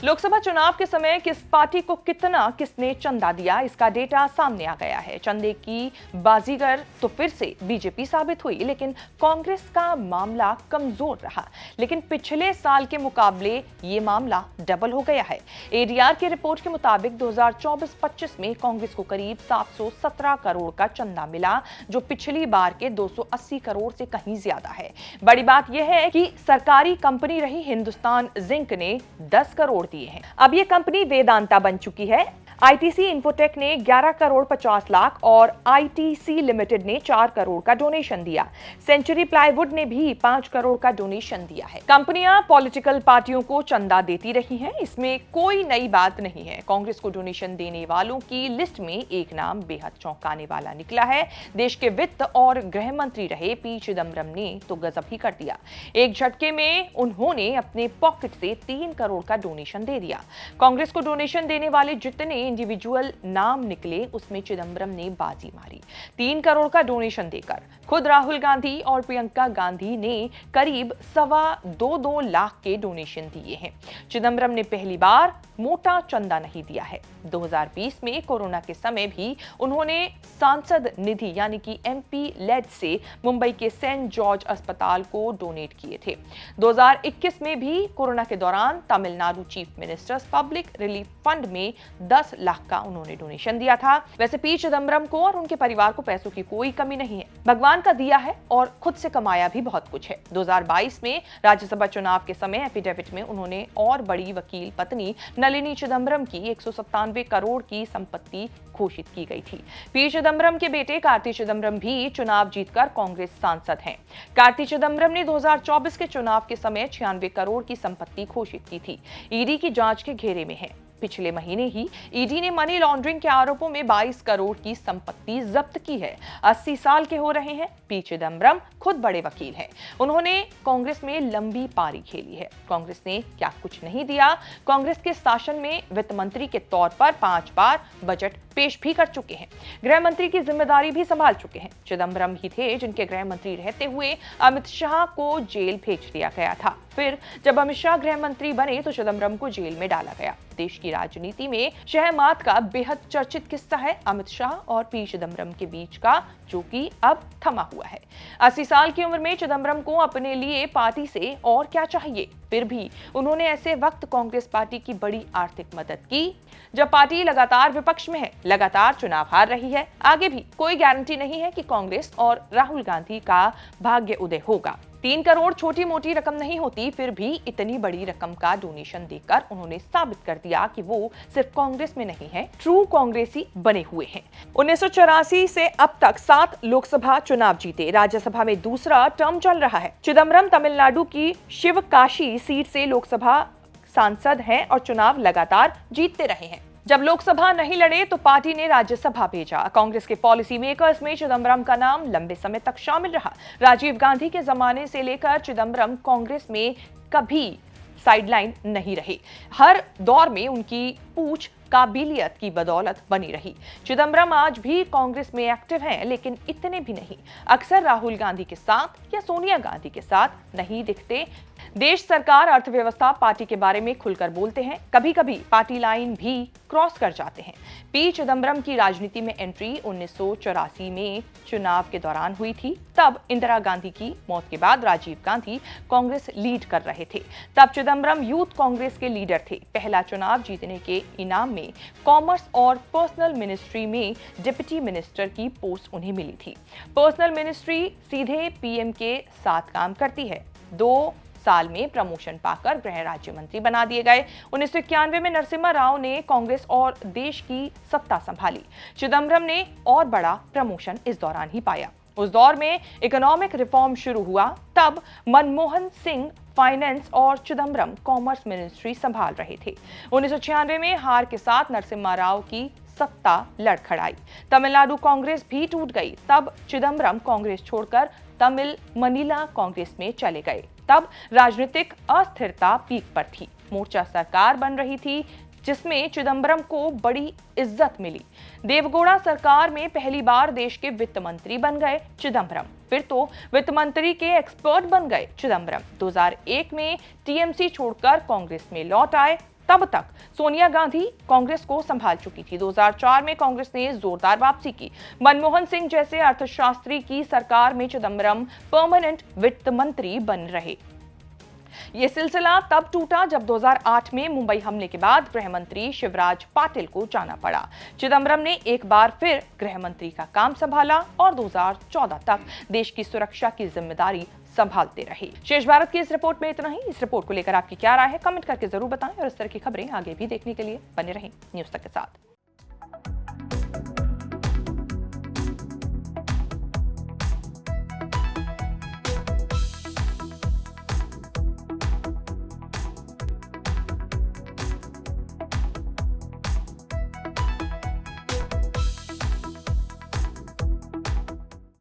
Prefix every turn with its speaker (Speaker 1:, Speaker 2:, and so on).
Speaker 1: लोकसभा चुनाव के समय किस पार्टी को कितना किसने चंदा दिया, इसका डेटा सामने आ गया है। चंदे की बाजीगर तो फिर से बीजेपी साबित हुई, लेकिन कांग्रेस का मामला कमजोर रहा। लेकिन पिछले साल के मुकाबले ये मामला डबल हो गया है। एडीआर की रिपोर्ट के मुताबिक 2024-25 में कांग्रेस को करीब 717 करोड़ का चंदा मिला, जो पिछली बार के 280 करोड़ से कहीं ज्यादा है। बड़ी बात यह है कि सरकारी कंपनी रही हिंदुस्तान जिंक ने 10 करोड़ दिए हैं। अब ये कंपनी वेदांता बन चुकी है। आईटीसी इन्फोटेक ने 11 करोड़ 50 लाख और आईटीसी लिमिटेड ने 4 करोड़ का डोनेशन दिया। सेंचुरी प्लाईवुड ने भी 5 करोड़ का डोनेशन दिया है। कंपनियां पॉलिटिकल पार्टियों को चंदा देती रही हैं, इसमें कोई नई बात नहीं है। कांग्रेस को डोनेशन देने वालों की लिस्ट में एक नाम बेहद चौंकाने वाला निकला है। देश के वित्त और गृह मंत्री रहे पी चिदम्बरम ने तो गजब ही कर दिया। एक झटके में उन्होंने अपने पॉकेट से 3 करोड़ का डोनेशन दे दिया। कांग्रेस को डोनेशन देने वाले जितने इंडिविजुअल नाम निकले, उसमें चिदम्बरम ने बाजी मारी। 3 करोड़ का डोनेशन देकर खुद राहुल गांधी और प्रियंका गांधी ने करीब 2.25 लाख के डोनेशन दिए हैं। चिदम्बरम ने पहली बार मोटा चंदा नहीं दिया है। 2020 में कोरोना के समय भी उन्होंने सांसद निधि यानी कि एमपी लेड से मुंबई के सेंट जॉर्ज अस्पताल को डोनेट किए थे। 2021 में भी कोरोना के दौरान Tamil Nadu chief ministers public relief fund में 10 लाख का उन्होंने डोनेशन दिया था। वैसे पी चिदम्बरम को और उनके परिवार को पैसों की कोई कमी नहीं है। भगवान का दिया है और खुद से कमाया भी बहुत कुछ है। 2022 में राज्यसभा चुनाव के समय एफिडेविट में उन्होंने और बड़ी वकील पत्नी नलिनी चिदम्बरम की 197 करोड़ की संपत्ति घोषित की गई थी। पी चिदम्बरम के बेटे कार्ति चिदम्बरम भी चुनाव जीतकर कांग्रेस सांसद हैं। कार्ति चिदम्बरम ने 2024 के चुनाव के समय 96 करोड़ की संपत्ति घोषित की थी। ईडी की जांच के घेरे में है। पिछले महीने ही ईडी ने मनी लॉन्ड्रिंग के आरोपों में 22 करोड़ की संपत्ति जब्त की है। 80 साल के हो रहे हैं पी चिदम्बरम, खुद बड़े वकील हैं। उन्होंने कांग्रेस में लंबी पारी खेली है। कांग्रेस ने क्या कुछ नहीं दिया। कांग्रेस के शासन में वित्त मंत्री के तौर पर 5 बार बजट पेश भी कर चुके हैं। गृह मंत्री की जिम्मेदारी भी संभाल चुके हैं। चिदम्बरम ही थे जिनके गृह मंत्री रहते हुए अमित शाह को जेल भेज दिया गया था। फिर जब अमित शाह गृह मंत्री बने तो चिदम्बरम को जेल में डाला गया। देश की राजनीति में शहमात का बेहद चर्चित किस्सा है अमित शाह और पी चिदम्बरम के बीच का, जो कि अब थमा हुआ है। 80 साल की उम्र में चिदम्बरम को अपने लिए पार्टी से और क्या चाहिए। फिर भी उन्होंने ऐसे वक्त कांग्रेस पार्टी की बड़ी आर्थिक मदद की जब पार्टी लगातार विपक्ष में है, लगातार चुनाव हार रही है। आगे भी कोई गारंटी नहीं है कि कांग्रेस और राहुल गांधी का भाग्य उदय होगा। 3 करोड़ छोटी मोटी रकम नहीं होती, फिर भी इतनी बड़ी रकम का डोनेशन देकर उन्होंने साबित कर दिया कि वो सिर्फ कांग्रेस में नहीं है, ट्रू कांग्रेसी बने हुए हैं। 1984 से अब तक 7 लोकसभा चुनाव जीते, राज्यसभा में दूसरा टर्म चल रहा है। चिदम्बरम तमिलनाडु की शिवकाशी सीट से लोकसभा सांसद हैं और चुनाव लगातार जीतते रहे हैं। जब लोकसभा नहीं लड़े तो पार्टी ने राज्यसभा भेजा। कांग्रेस के पॉलिसी मेकर्स में चिदम्बरम का नाम लंबे समय तक शामिल रहा। राजीव गांधी के जमाने से लेकर चिदम्बरम कांग्रेस में कभी साइडलाइन नहीं रहे। हर दौर में उनकी पूछ काबिलियत की बदौलत बनी रही। चिदम्बरम आज भी कांग्रेस में एक्टिव हैं, लेकिन इतने भी नहीं। अक्सर राहुल गांधी के साथ या सोनिया गांधी के साथ नहीं दिखते। देश, सरकार, अर्थव्यवस्था, पार्टी के बारे में खुलकर बोलते हैं। कभी कभी पार्टी लाइन भी क्रॉस कर जाते हैं। पी चिदम्बरम की राजनीति में एंट्री 1984 में चुनाव के दौरान हुई थी। तब इंदिरा गांधी की मौत के बाद राजीव गांधी कांग्रेस लीड कर रहे थे। तब चिदम्बरम यूथ कांग्रेस के लीडर थे। पहला चुनाव जीतने के इनाम में कॉमर्स और पर्सनल मिनिस्ट्री में डिप्टी मिनिस्टर की पोस्ट उन्हें मिली थी। पर्सनल मिनिस्ट्री सीधे पीएम के साथ काम करती है। 2 साल में प्रमोशन पाकर गृह राज्य मंत्री बना दिए गए। 1991 में नरसिम्हा राव ने कांग्रेस और देश की सत्ता संभाली। चिदम्बरम ने और बड़ा प्रमोशन इस दौरान ही पाया। उस दौर में इकोनॉमिक रिफॉर्म शुरू हुआ। तब मनमोहन सिंह फाइनेंस और चिदम्बरम कॉमर्स मिनिस्ट्री संभाल रहे थे। 1996 में हार के साथ नरसिम्हा राव की सत्ता लड़खड़ाई। तमिलनाडु कांग्रेस भी टूट गई। तब चिदम्बरम कांग्रेस छोड़कर तमिल मनीला कांग्रेस में चले गए। तब राजनीतिक अस्थिरता पीक पर थी। मोर्चा सरकार बन रही थी, जिसमें चिदम्बरम को बड़ी इज्जत मिली। देवगौड़ा सरकार में पहली बार देश के वित्त मंत्री बन गए चिदम्बरम। फिर तो वित्त मंत्री के एक्सपर्ट बन गए चिदम्बरम। 2001 में टीएमसी छोड़कर कांग्रेस में लौट आए। तब तक सोनिया गांधी कांग्रेस को संभाल चुकी थी। 2004 में कांग्रेस ने जोरदार वापसी की। मनमोहन सिंह जैसे अर्थशास्त्री की सरकार में चिदंबरम परमानेंट वित्त मंत्री बन रहे। यह सिलसिला तब टूटा जब 2008 में मुंबई हमले के बाद गृह मंत्री शिवराज पाटिल को जाना पड़ा। चिदंबरम ने एक बार फिर गृह मंत्री का काम संभाला और 2014 तक देश की सुरक्षा की जिम्मेदारी संभालते रहे। शेष भारत की इस रिपोर्ट में इतना ही। इस रिपोर्ट को लेकर आपकी क्या राय है, कमेंट करके जरूर बताएं और इस तरह की खबरें आगे भी देखने के लिए बने रहें न्यूज़ तक के साथ।